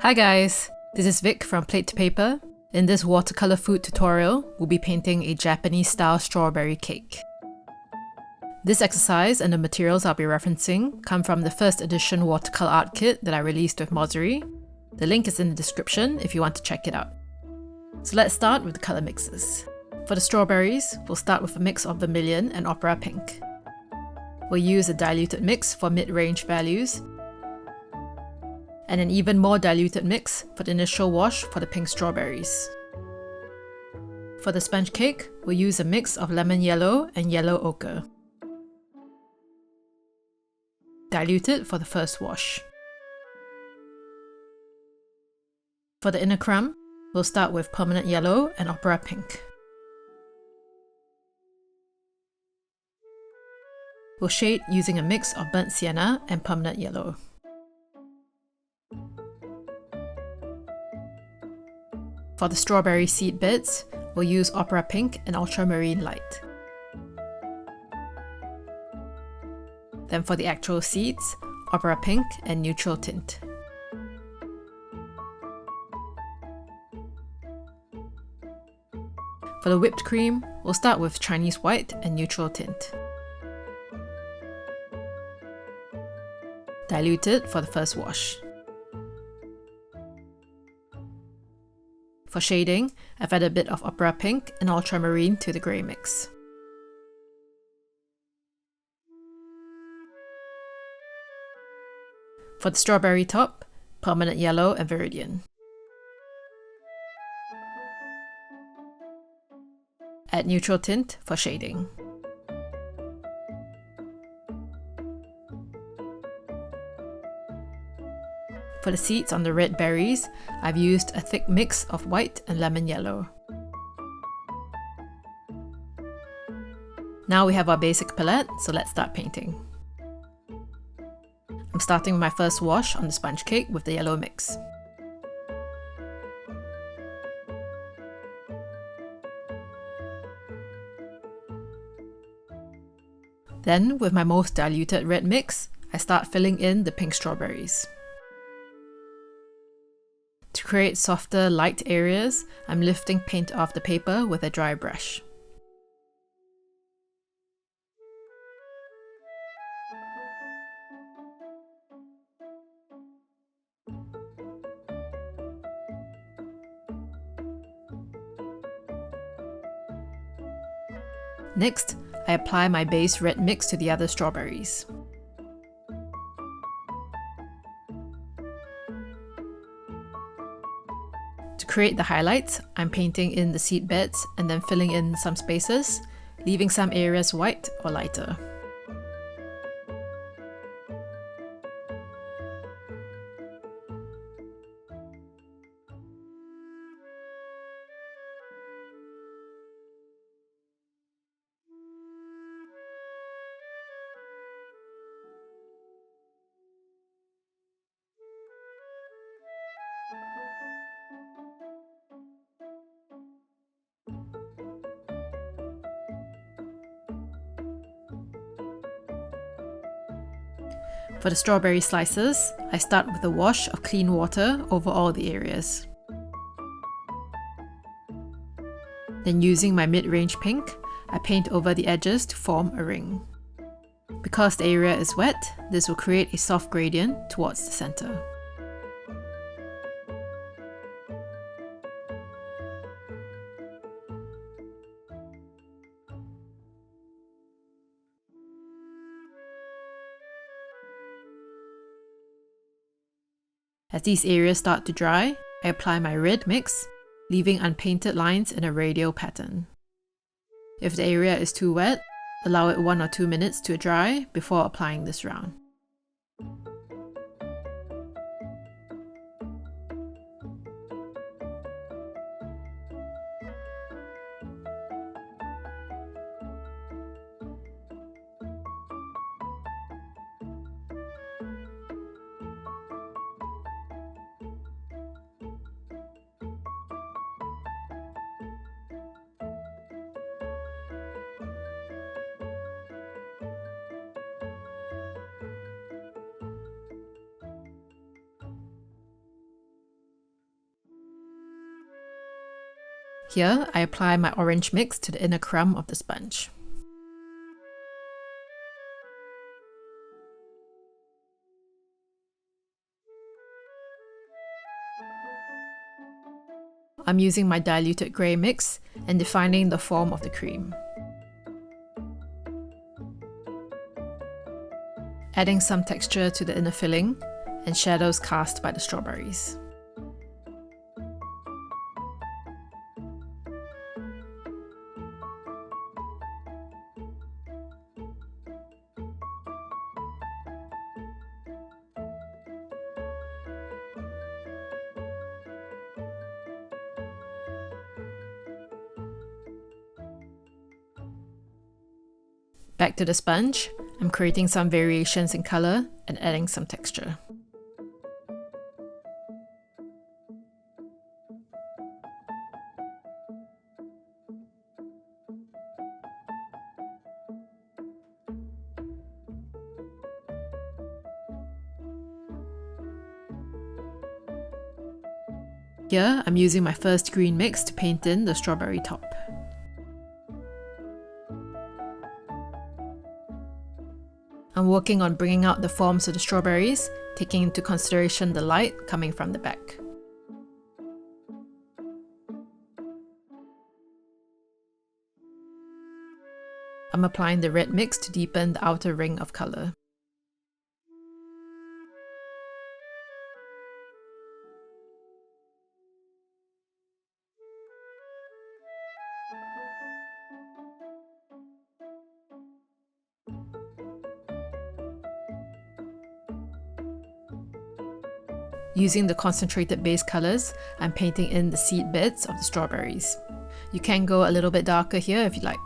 Hi guys, this is Vic from Plate.to.paper. In this watercolor food tutorial, we'll be painting a Japanese-style strawberry cake. This exercise and the materials I'll be referencing come from the first edition Watercolour Art Kit that I released with Mossery. The link is in the description if you want to check it out. So let's start with the colour mixes. For the strawberries, we'll start with a mix of vermilion and opera pink. We'll use a diluted mix for mid-range values, and an even more diluted mix for the initial wash for the pink strawberries. For the sponge cake, we'll use a mix of lemon yellow and yellow ochre. Diluted for the first wash. For the inner crumb, we'll start with permanent yellow and opera pink. We'll shade using a mix of burnt sienna and permanent yellow. For the strawberry seed beds, we'll use opera pink and ultramarine light. Then for the actual seeds, opera pink and neutral tint. For the whipped cream, we'll start with Chinese white and neutral tint. Diluted for the first wash. For shading, I've added a bit of opera pink and ultramarine to the grey mix. For the strawberry top, permanent yellow and viridian. Add neutral tint for shading. For the seeds on the red berries, I've used a thick mix of white and lemon yellow. Now we have our basic palette, so let's start painting. I'm starting with my first wash on the sponge cake with the yellow mix. Then, with my most diluted red mix, I start filling in the pink strawberries. To create softer, light areas, I'm lifting paint off the paper with a dry brush. Next, I apply my base red mix to the other strawberries. To create the highlights, I'm painting in the seed beds and then filling in some spaces, leaving some areas white or lighter. For the strawberry slices, I start with a wash of clean water over all the areas. Then using my mid-range pink, I paint over the edges to form a ring. Because the area is wet, this will create a soft gradient towards the center. As these areas start to dry, I apply my red mix, leaving unpainted lines in a radial pattern. If the area is too wet, allow it 1 or 2 minutes to dry before applying this round. Here, I apply my orange mix to the inner crumb of the sponge. I'm using my diluted grey mix and defining the form of the cream. Adding some texture to the inner filling and shadows cast by the strawberries. Back to the sponge, I'm creating some variations in colour and adding some texture. Here, I'm using my first green mix to paint in the strawberry top. I'm working on bringing out the forms of the strawberries, taking into consideration the light coming from the back. I'm applying the red mix to deepen the outer ring of colour. Using the concentrated base colours, I'm painting in the seed beds of the strawberries. You can go a little bit darker here if you like.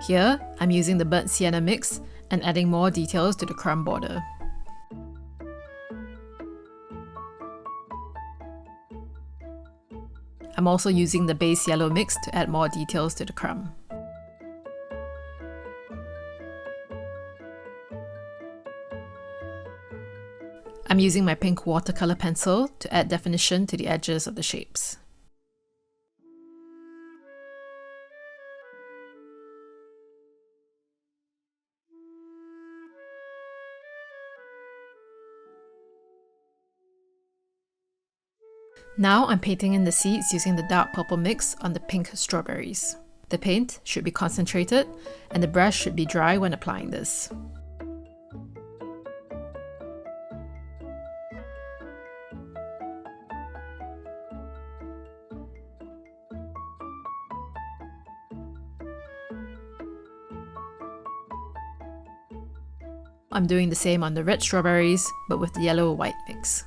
Here, I'm using the burnt sienna mix and adding more details to the crumb border. I'm also using the base yellow mix to add more details to the crumb. I'm using my pink watercolour pencil to add definition to the edges of the shapes. Now I'm painting in the seeds using the dark purple mix on the pink strawberries. The paint should be concentrated and the brush should be dry when applying this. I'm doing the same on the red strawberries, but with the yellow-white mix.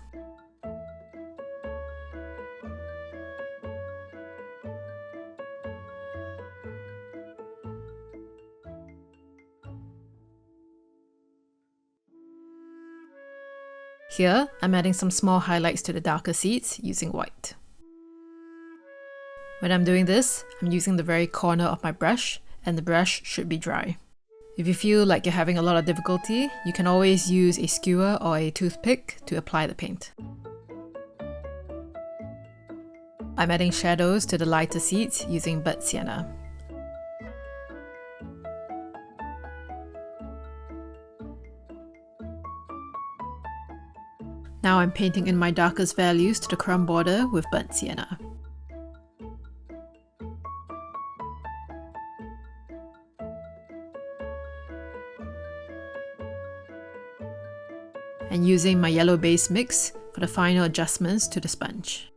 Here, I'm adding some small highlights to the darker seeds using white. When I'm doing this, I'm using the very corner of my brush, and the brush should be dry. If you feel like you're having a lot of difficulty, you can always use a skewer or a toothpick to apply the paint. I'm adding shadows to the lighter seeds using burnt sienna. Now I'm painting in my darkest values to the crumb border with burnt sienna. And using my yellow base mix for the final adjustments to the sponge.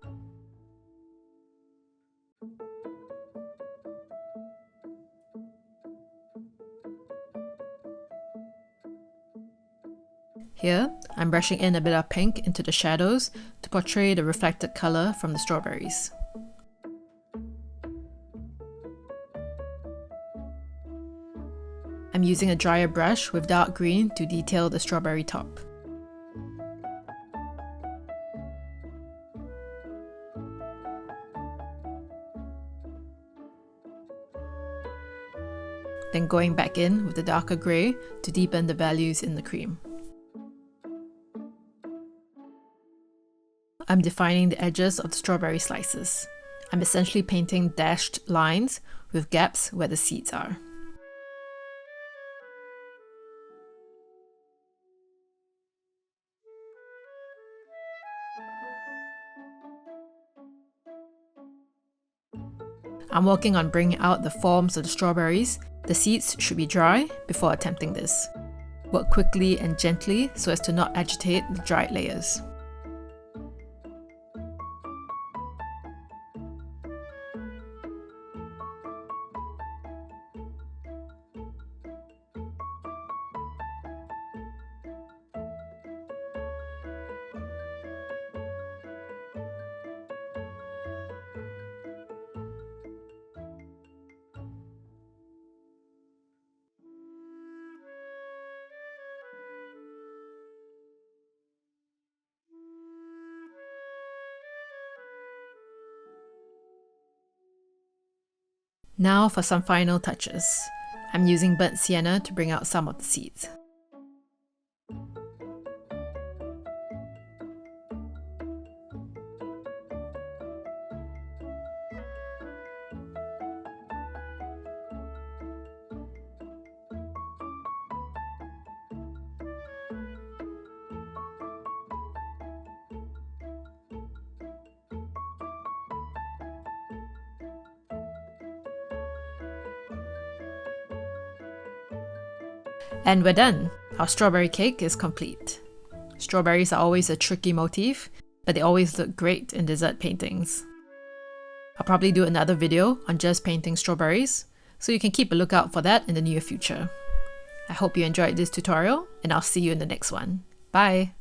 Here, I'm brushing in a bit of pink into the shadows to portray the reflected colour from the strawberries. I'm using a drier brush with dark green to detail the strawberry top. Then going back in with the darker grey to deepen the values in the cream. I'm defining the edges of the strawberry slices. I'm essentially painting dashed lines with gaps where the seeds are. I'm working on bringing out the forms of the strawberries. The seeds should be dry before attempting this. Work quickly and gently so as to not agitate the dried layers. Now for some final touches. I'm using burnt sienna to bring out some of the seeds. And we're done! Our strawberry cake is complete. Strawberries are always a tricky motif, but they always look great in dessert paintings. I'll probably do another video on just painting strawberries, so you can keep a lookout for that in the near future. I hope you enjoyed this tutorial, and I'll see you in the next one. Bye!